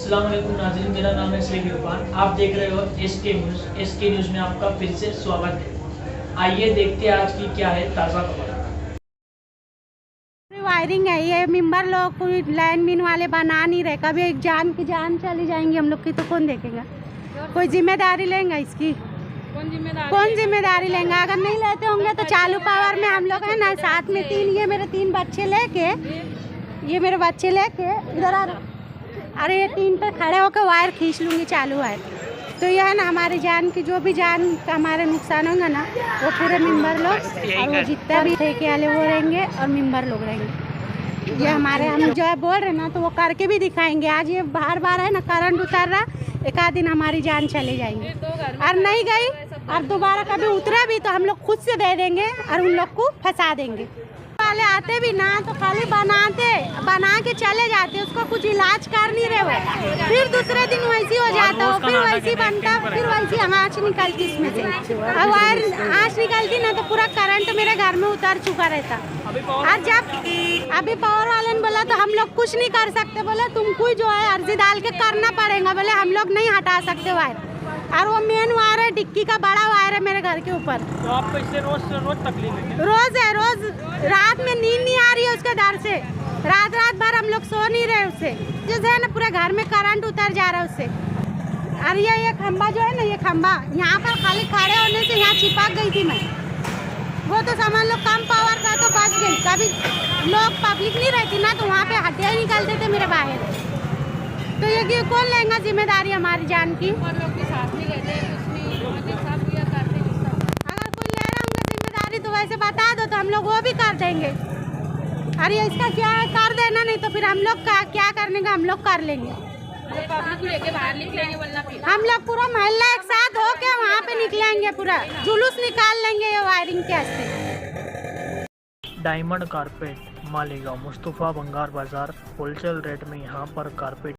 अस्सलाम वालेकुम नाज़रीन, मेरा नाम है सलीम इरफान। आप देख रहे हो एसके न्यूज़। एसके न्यूज़ में आपका फिर से स्वागत है। आइए देखते हैं आज की क्या है ताज़ा खबर। वायरिंग है, ये मेंबर लोग कोई लाइनमैन वाले बना नहीं रहे। कभी एक जान की जान चली जाएंगी हम लोग की तो कौन देखेगा? कोई जिम्मेदारी लेंगे इसकी? कौन जिम्मेदारी लेंगे? अगर नहीं लेते होंगे तो चालू पावर में हम लोग है ना, साथ में ये मेरे 3 बच्चे लेके, ये मेरे बच्चे लेके इधर आ रहे। अरे ये 3 पे खड़े होकर वायर खींच लूँगी, चालू वायर। तो यह है ना, हमारी जान की जो भी जान का हमारे नुकसान होगा ना, वो पूरे मेंबर लोग और वो जितना भी ठेके वाले वो रहेंगे और मेंबर लोग रहेंगे। ये हमारे हम जो है बोल रहे ना, तो वो करके भी दिखाएंगे। आज ये बार बार है ना करंट उतर रहा, एक आध दिन हमारी जान चली जाएंगी। और नहीं गई और दोबारा कभी उतरा भी तो हम लोग खुद से दे देंगे और उन लोग को फंसा देंगे। वाले आते भी ना तो खाली बना के चले जाते, उसका कुछ इलाज कर नहीं रहे वो। फिर दूसरे दिन वैसी हो जाता हो, फिर वैसी बनता, फिर वैसी आँच निकलती इसमें से। और वायर आँच निकलती ना तो पूरा करंट मेरे घर में उतर चुका रहता। और जब अभी पावर वाले ने बोला तो हम लोग कुछ नहीं कर सकते, बोले तुमको जो है अर्जी डाल के करना पड़ेगा, बोले हम लोग नहीं हटा सकते वायर। और वो मेन वायर है, डिक्की का बड़ा वायर है मेरे घर के ऊपर। तो आपको इससे रोज तकलीफ है? रोज रात में नींद नहीं आ रही है उसके डर से। रात भर हम लोग सो नहीं रहे उससे, जैसे है ना पूरे घर में करंट उतर जा रहा है उससे। और ये खंबा जो है ना, ये खंबा यहाँ पर खाली खड़े होने से यहाँ चिपक गई थी मैं। वो तो समझ लो कम पावर का तो बच गई। कभी लोग पब्लिक नहीं रहती ना तो वहाँ पे हड्डियाँ निकलते थे मेरे बाहर। तो ये कि कौन लेगा जिम्मेदारी हमारी जान की? अगर कोई ले रहा होगा जिम्मेदारी तो वैसे बता दो तो हम लोग वो भी कर देंगे। अरे इसका क्या है, कर देना, नहीं तो फिर हम लोग क्या करने का हम लोग कर लेंगे। पब्लिक को लेके बाहर निकलेंगे, वरना हम लोग पूरा मोहल्ला एक साथ होके वहाँ पे निकलेंगे, पूरा जुलूस निकाल लेंगे ये वायरिंग के वास्ते। डायमंड कारपेट मालेगांव मुस्तफा बंगार बाजार होलसेल रेट में यहाँ पर कारपेट